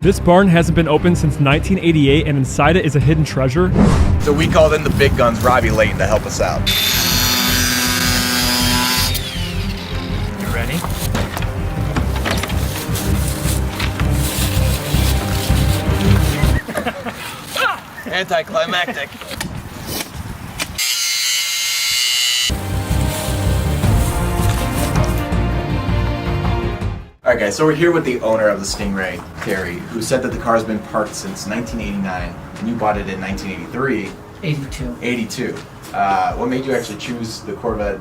This barn hasn't been opened since 1988, and inside it is a hidden treasure. So we called in the big guns, Robbie Layton, to help us out. You ready? Anticlimactic. Alright guys, so we're here with the owner of the Stingray, Terry, who said that the car's been parked since 1989, and you bought it in 1983. 82. What made you actually choose the Corvette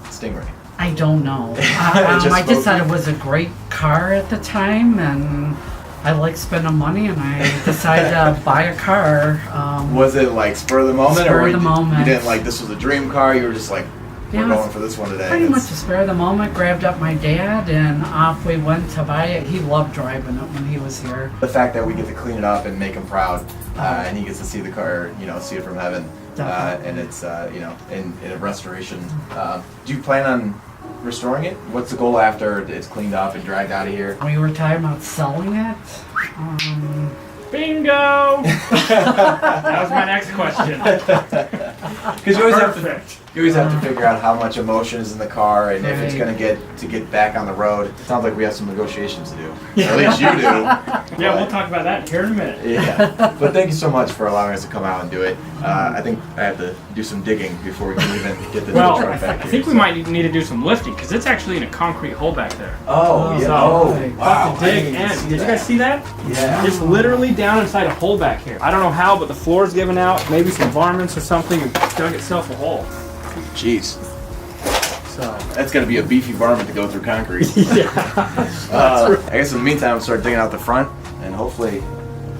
Stingray? I don't know. I just thought it was a great car at the time, and I like spending money, and I decided to buy a car. Was it like spur of the moment? Spur of the moment. You didn't like this was a dream car, you were just like, we're going for this one today. Pretty much a spur of the moment. Grabbed up my dad, and off we went to buy it. He loved driving it when he was here. The fact that we get to clean it up and make him proud, and he gets to see the car, see it from heaven, and it's, in a restoration. Do you plan on restoring it? What's the goal after it's cleaned up and dragged out of here? We were talking about selling it. Bingo! That was my next question. Because you always have to figure out how much emotion is in the car and if it's going to get back on the road. It sounds like we have some negotiations to do. Or at least you do. Yeah, we'll talk about that here in a minute. Yeah. But thank you so much for allowing us to come out and do it. I think I have to do some digging before we can even get the truck back here. I think we might need to do some lifting because it's actually in a concrete hole back there. Oh, yeah. So, Wow. Dig in. Did you guys see that? Yeah. It's literally down inside a hole back here. I don't know how, but the floor's giving out. Maybe some varmints or something and dug itself a hole. Jeez. So That's going to be a beefy varmint to go through concrete. yeah. I guess in the meantime, we'll start digging out the front and hopefully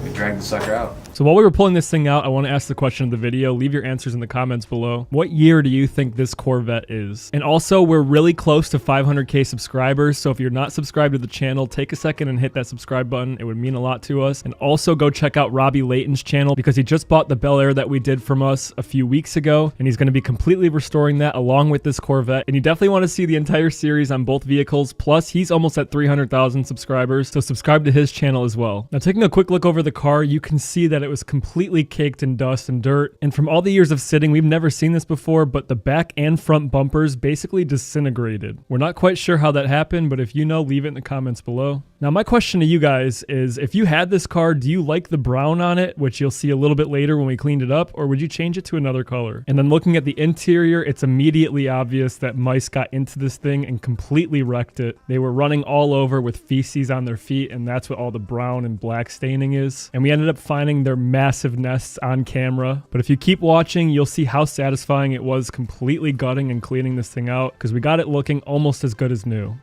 we drag the sucker out. So while we were pulling this thing out, I want to ask the question of the video. Leave your answers in the comments below. What year do you think this Corvette is? And also, we're really close to 500K subscribers, so if you're not subscribed to the channel, take a second and hit that subscribe button. It would mean a lot to us. And also go check out Robbie Layton's channel because he just bought the Bel Air that we did from us a few weeks ago, and he's going to be completely restoring that along with this Corvette. And you definitely want to see the entire series on both vehicles. Plus, he's almost at 300,000 subscribers, so subscribe to his channel as well. Now, taking a quick look over the car, you can see that it was completely caked in dust and dirt. And from all the years of sitting, we've never seen this before, but the back and front bumpers basically disintegrated. We're not quite sure how that happened, but if you know, leave it in the comments below. Now, my question to you guys is, if you had this car, do you like the brown on it, which you'll see a little bit later when we cleaned it up, or would you change it to another color? And then looking at the interior, it's immediately obvious that mice got into this thing and completely wrecked it. They were running all over with feces on their feet, and that's what all the brown and black staining is. And we ended up finding their massive nests on camera. But if you keep watching, you'll see how satisfying it was completely gutting and cleaning this thing out, because we got it looking almost as good as new.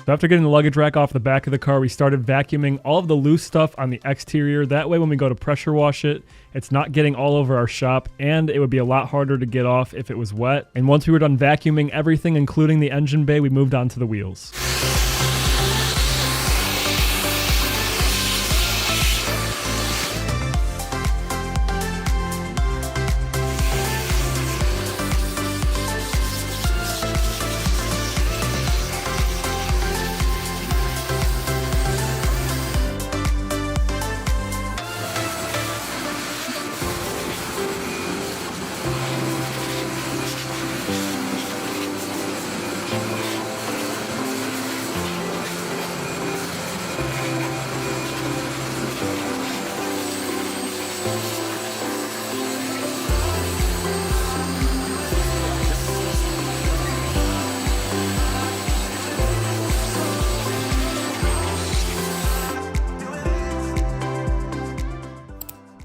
So after getting the luggage rack off the back of the car, we started vacuuming all of the loose stuff on the exterior. That way when we go to pressure wash it, it's not getting all over our shop, and it would be a lot harder to get off if it was wet. And once we were done vacuuming everything, including the engine bay, we moved on to the wheels.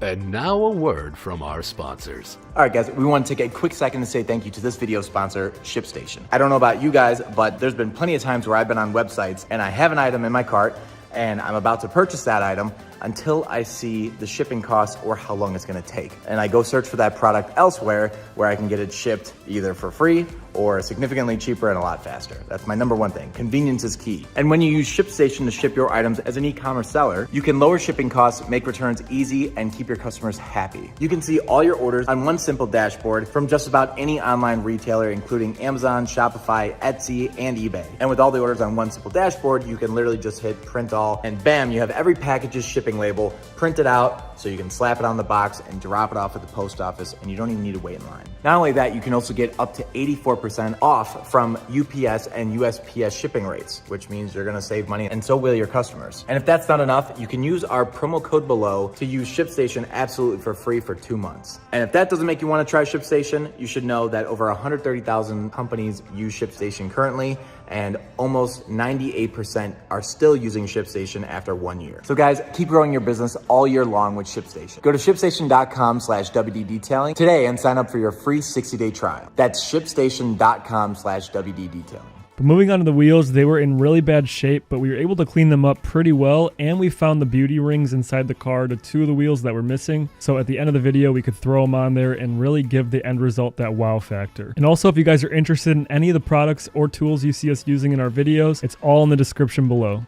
And now a word from our sponsors. All right, guys, we want to take a quick second to say thank you to this video sponsor, ShipStation. I don't know about you guys, but there's been plenty of times where I've been on websites and I have an item in my cart and I'm about to purchase that item, until I see the shipping costs or how long it's gonna take. And I go search for that product elsewhere where I can get it shipped either for free or significantly cheaper and a lot faster. That's my number one thing. Convenience is key. And when you use ShipStation to ship your items as an e-commerce seller, you can lower shipping costs, make returns easy, and keep your customers happy. You can see all your orders on one simple dashboard from just about any online retailer, including Amazon, Shopify, Etsy, and eBay. And with all the orders on one simple dashboard, you can literally just hit print all, and bam, you have every package's shipping label printed out so you can slap it on the box and drop it off at the post office, and you don't even need to wait in line. Not only that, you can also get up to 84% off from UPS and USPS shipping rates, which means you're gonna save money and so will your customers. And if that's not enough, you can use our promo code below to use ShipStation absolutely for free for 2 months. And if that doesn't make you wanna try ShipStation, you should know that over 130,000 companies use ShipStation currently, and almost 98% are still using ShipStation after 1 year. So guys, keep growing your business all year long with ShipStation. Go to shipstation.com/WD detailing today and sign up for your free 60-day trial. That's shipstation.com/WD detailing. But moving on to the wheels, they were in really bad shape, but we were able to clean them up pretty well, and we found the beauty rings inside the car to 2 of the wheels that were missing. So at the end of the video, we could throw them on there and really give the end result that wow factor. And also, if you guys are interested in any of the products or tools you see us using in our videos, it's all in the description below.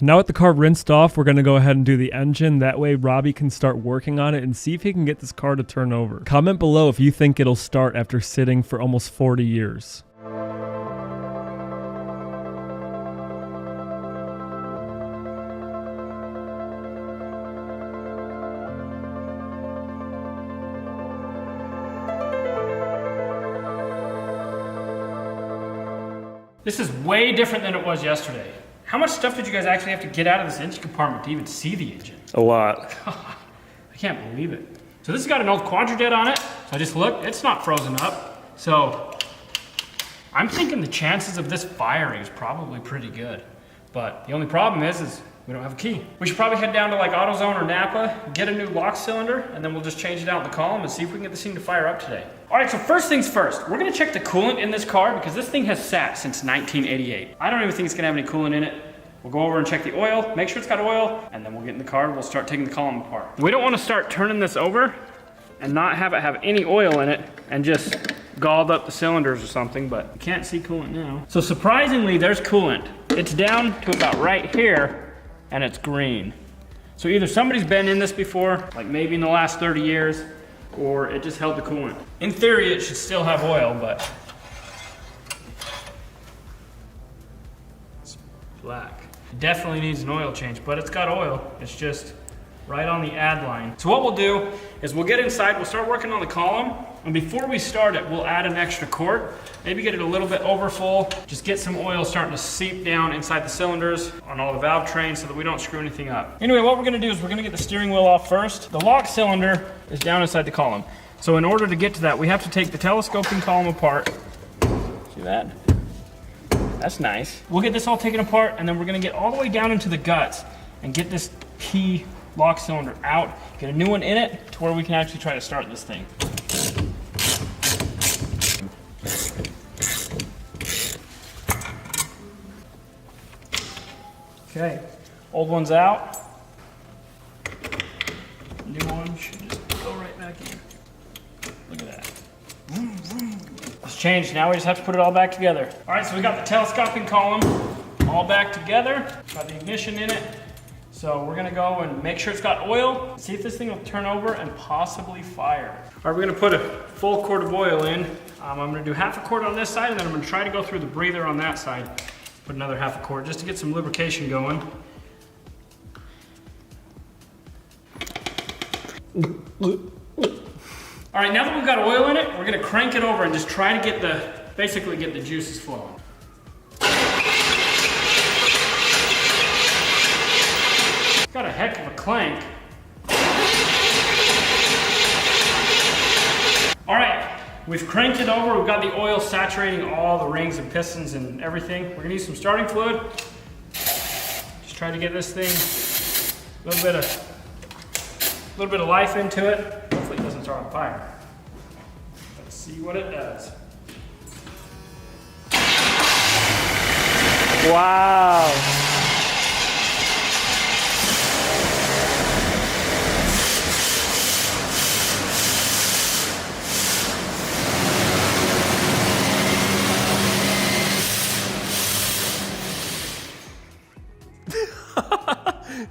Now with the car rinsed off, we're gonna go ahead and do the engine. That way Robbie can start working on it and see if he can get this car to turn over. Comment below if you think it'll start after sitting for almost 40 years. This is way different than it was yesterday. How much stuff did you guys actually have to get out of this engine compartment to even see the engine? A lot. I can't believe it. So this has got an old Quadrajet on it. So I just looked, it's not frozen up. So I'm thinking the chances of this firing is probably pretty good. But the only problem is we don't have a key. We should probably head down to like AutoZone or Napa, get a new lock cylinder, and then we'll just change it out in the column and see if we can get this thing to fire up today. All right, so first things first, we're gonna check the coolant in this car because this thing has sat since 1988. I don't even think it's gonna have any coolant in it. We'll go over and check the oil, make sure it's got oil, and then we'll get in the car and we'll start taking the column apart. We don't wanna start turning this over and not have it have any oil in it and just galled up the cylinders or something, but you can't see coolant now. So surprisingly, there's coolant. It's down to about right here and it's green. So either somebody's been in this before, like maybe in the last 30 years, or it just held the coolant. In theory, it should still have oil, but it's black. It definitely needs an oil change, but it's got oil. It's just right on the add line. So what we'll do is we'll get inside, we'll start working on the column, and before we start it, we'll add an extra quart, maybe get it a little bit over full, just get some oil starting to seep down inside the cylinders on all the valve trains so that we don't screw anything up. Anyway, what we're gonna do is we're gonna get the steering wheel off first. The lock cylinder is down inside the column. So in order to get to that, we have to take the telescoping column apart. See that? That's nice. We'll get this all taken apart, and then we're gonna get all the way down into the guts and get this key lock cylinder out, get a new one in it to where we can actually try to start this thing. Okay, old one's out. New one should just go right back in. Look at that. It's changed, now we just have to put it all back together. All right, so we got the telescoping column all back together, got the ignition in it. So we're gonna go and make sure it's got oil, see if this thing will turn over and possibly fire. All right, we're gonna put a full quart of oil in. I'm gonna do half a quart on this side, and then I'm gonna try to go through the breather on that side. Put another half a quart just to get some lubrication going. All right, now that we've got oil in it, we're gonna crank it over and just try to basically get the juices flowing. Got a heck of a clank. All right, we've cranked it over. We've got the oil saturating all the rings and pistons and everything. We're gonna use some starting fluid. Just try to get this thing a little bit of life into it. Hopefully it doesn't start on fire. Let's see what it does. Wow.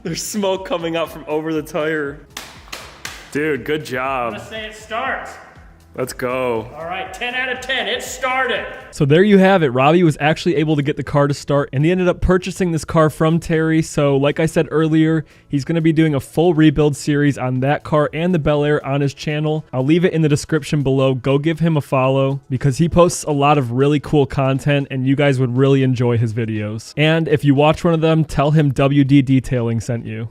There's smoke coming out from over the tire. Dude, good job. Let's say it starts. Let's go. All right, 10 out of 10, it started. So there you have it. Robbie was actually able to get the car to start, and he ended up purchasing this car from Terry. So like I said earlier, he's going to be doing a full rebuild series on that car and the Bel Air on his channel. I'll leave it in the description below. Go give him a follow because he posts a lot of really cool content and you guys would really enjoy his videos. And if you watch one of them, tell him WD Detailing sent you.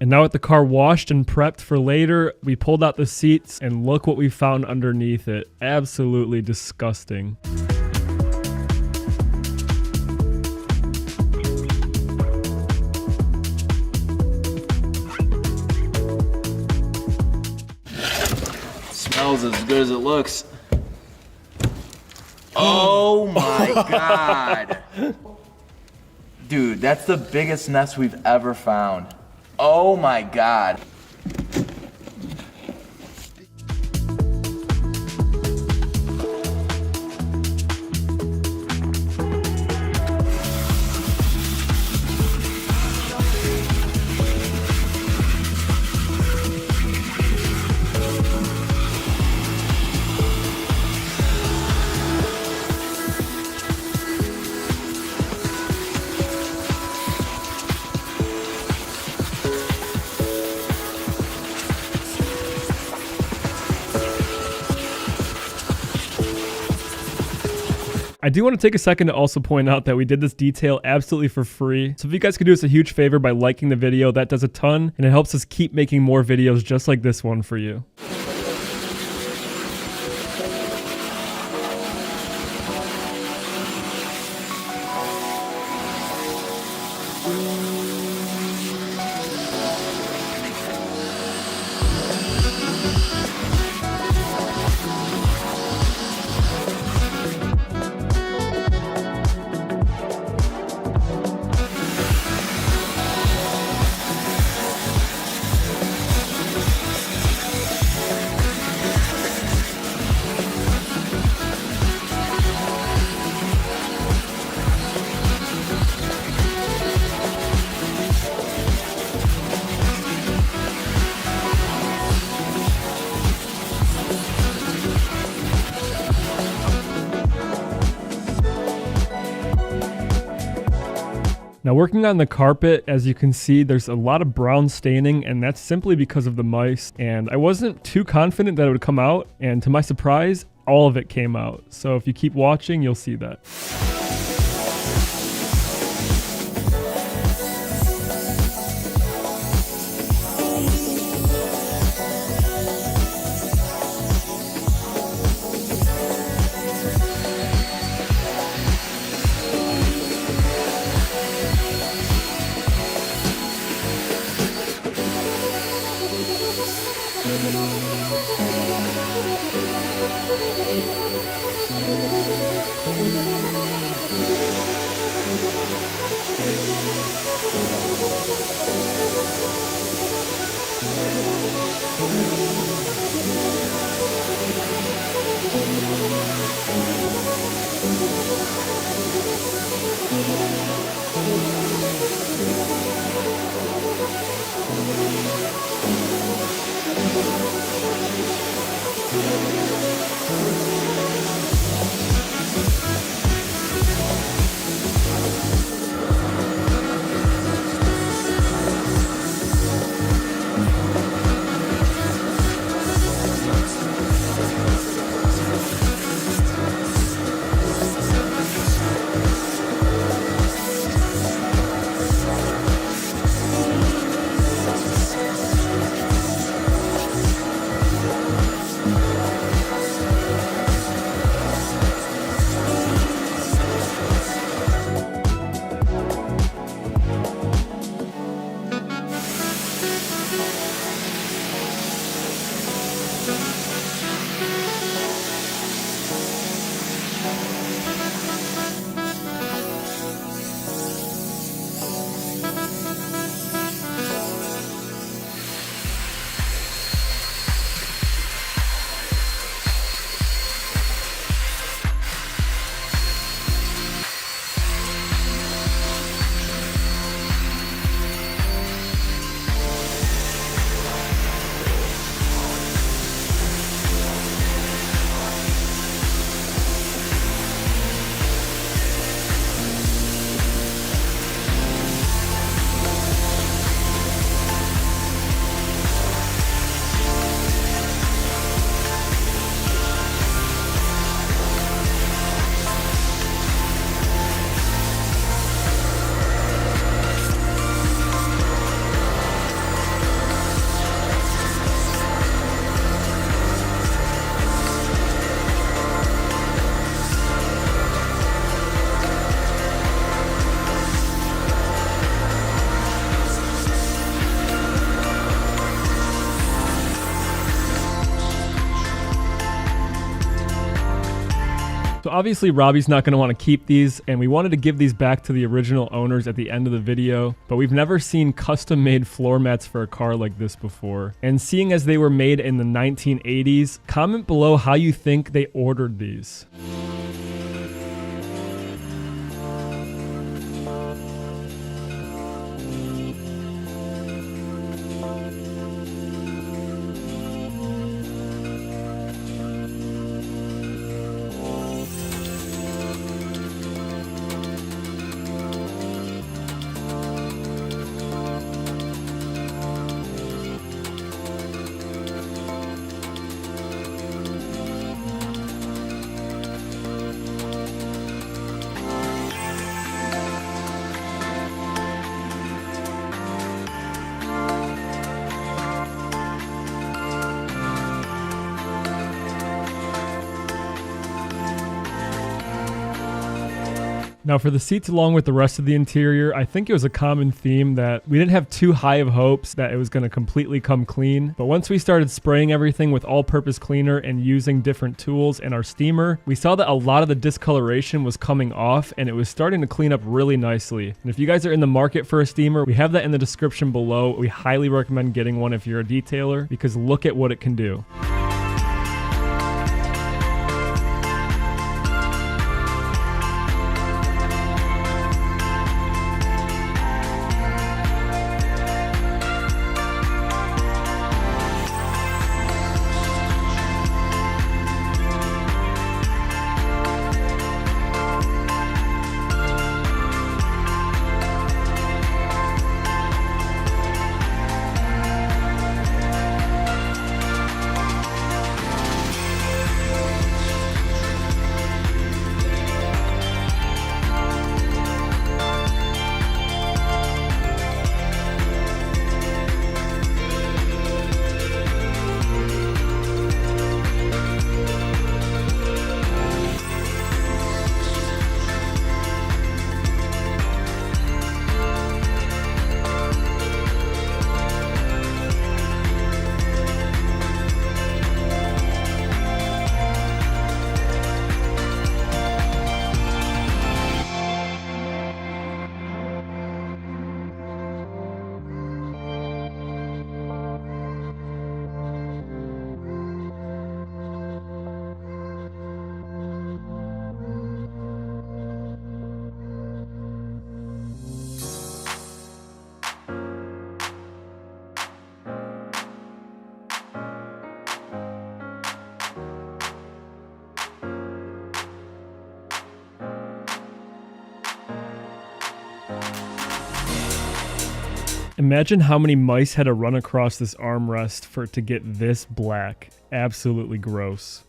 And now with the car washed and prepped for later, we pulled out the seats and look what we found underneath it. Absolutely disgusting. Smells as good as it looks. Oh my god. Dude, that's the biggest nest we've ever found. Oh my god. I do want to take a second to also point out that we did this detail absolutely for free. So if you guys could do us a huge favor by liking the video, that does a ton, and it helps us keep making more videos just like this one for you. Now working on the carpet, as you can see, there's a lot of brown staining, and that's simply because of the mice. And I wasn't too confident that it would come out, and to my surprise, all of it came out. So if you keep watching, you'll see that. So obviously Robbie's not going to want to keep these, and we wanted to give these back to the original owners at the end of the video, but we've never seen custom made floor mats for a car like this before. And seeing as they were made in the 1980s, comment below how you think they ordered these. Now for the seats along with the rest of the interior, I think it was a common theme that we didn't have too high of hopes that it was going to completely come clean. But once we started spraying everything with all-purpose cleaner and using different tools and our steamer, we saw that a lot of the discoloration was coming off and it was starting to clean up really nicely. And if you guys are in the market for a steamer, we have that in the description below. We highly recommend getting one if you're a detailer because look at what it can do. Imagine how many mice had to run across this armrest for it to get this black. Absolutely gross.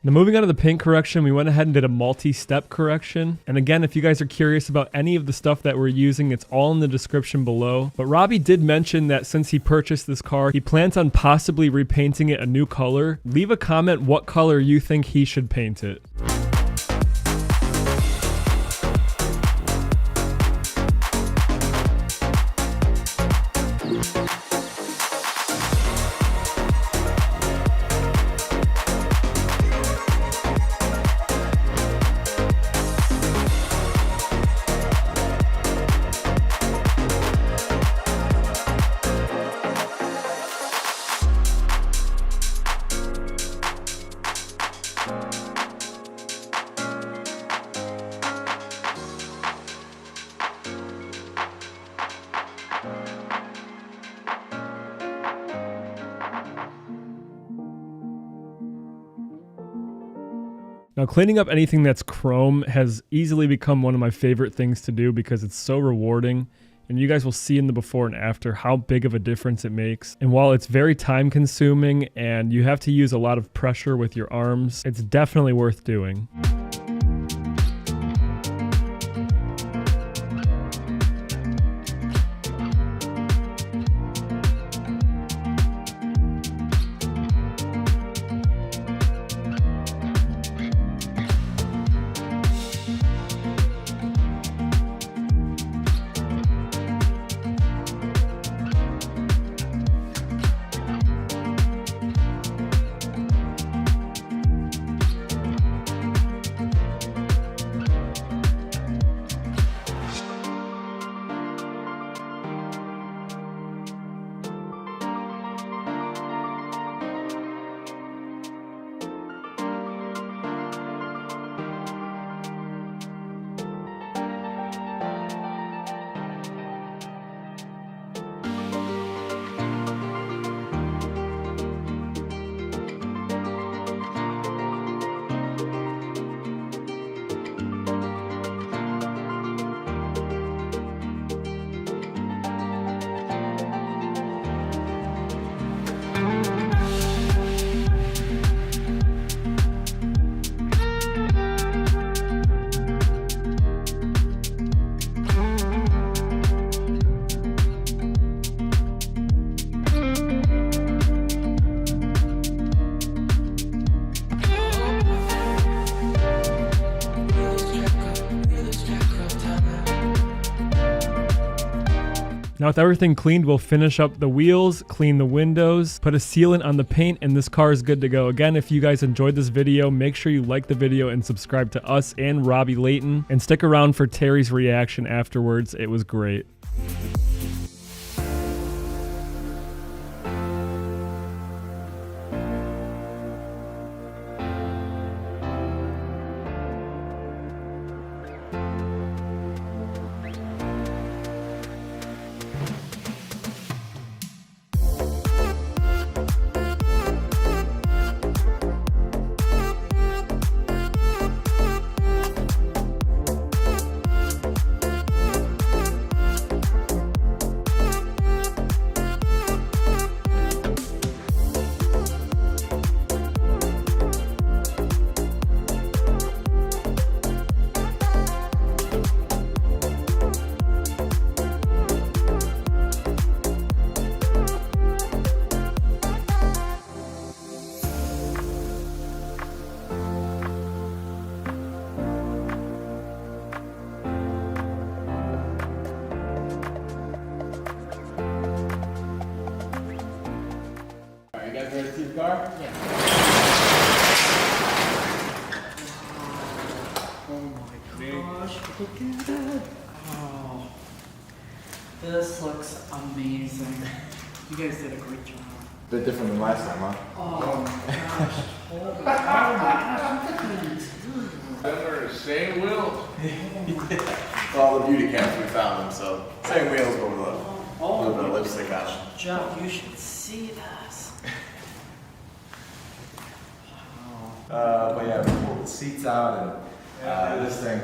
Now moving on to the paint correction, we went ahead and did a multi-step correction. And again, if you guys are curious about any of the stuff that we're using, it's all in the description below. But Robbie did mention that since he purchased this car, he plans on possibly repainting it a new color. Leave a comment what color you think he should paint it. Now, cleaning up anything that's chrome has easily become one of my favorite things to do because it's so rewarding. And you guys will see in the before and after how big of a difference it makes. And while it's very time consuming and you have to use a lot of pressure with your arms, it's definitely worth doing. Now with everything cleaned, we'll finish up the wheels, clean the windows, put a sealant on the paint, and this car is good to go. Again, if you guys enjoyed this video, make sure you like the video and subscribe to us and Robbie Layton. And stick around for Terry's reaction afterwards. It was great. Ready to see the car? Yeah. Oh my gosh, look at it. Oh, this looks amazing. You guys did a great job. Bit different than last time, huh? Oh my gosh. Oh my gosh. Look at the interior. They're the same wheels. With all the beauty camps we found them, so same wheels, but with a little bit of lipstick on them. Jeff, you should see this. But yeah, we pulled the seats out and this thing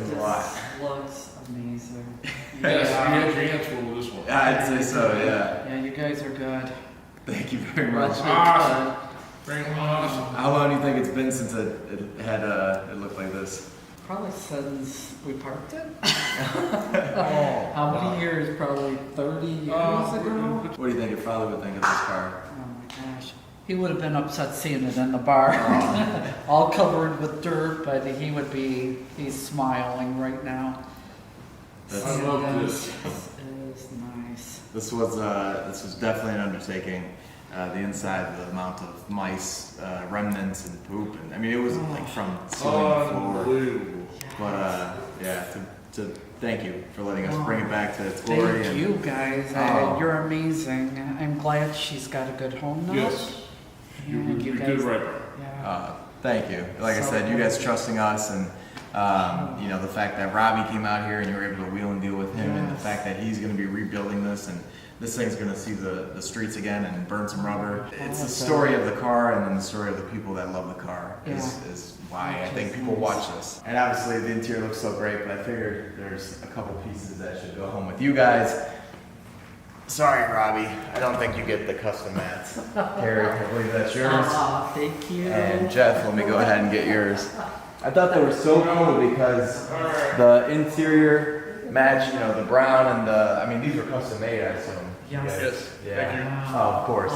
was a lot. This looks amazing. Yes, you had your hands full with this one. I'd say so, yeah. Yeah, you guys are good. Thank you very much. Awesome. Very awesome. How long do you think it's been since it looked like this? Probably since we parked it. How many years? Probably 30 years ago. What do you think your father would think of this car? Oh my gosh. He would have been upset seeing it in the bar. All covered with dirt, but he's smiling right now. That's- I love this. This is nice. This was definitely an undertaking. The inside, the amount of mice, remnants, and poop, and I mean it was like from ceiling to floor. Unbelievable. But yeah, to thank you for letting us bring it back to its glory. Thank you guys. You're amazing. I'm glad she's got a good home now. Yes. You And did right there. Yeah. Thank you. Like I said, you guys trusting us and You know, the fact that Robbie came out here and you were able to wheel and deal with him, and the fact that he's going to be rebuilding this, and this thing's going to see the streets again and burn some rubber. It's the story of the car, and then the story of the people that love the car is why I think people watch this. And obviously the interior looks so great, but I figured there's a couple pieces that should go home with you guys. Sorry, Robbie, I don't think you get the custom mats. Carrie, I believe that's yours. Oh, thank you. And Jeff, let me go ahead and get yours. I thought they were so cool because the interior match, you know, the brown and the, I mean, these were custom made, I assume. Yes. Yeah. Thank you. Oh, of course.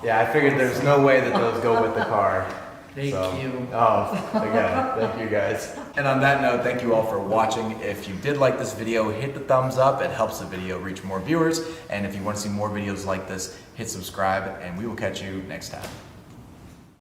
Yeah, I figured there's no way that those go with the car. Thank you. Oh, again, thank you guys. And on that note, thank you all for watching. If you did like this video, hit the thumbs up. It helps the video reach more viewers. And if you want to see more videos like this, hit subscribe, and we will catch you next time.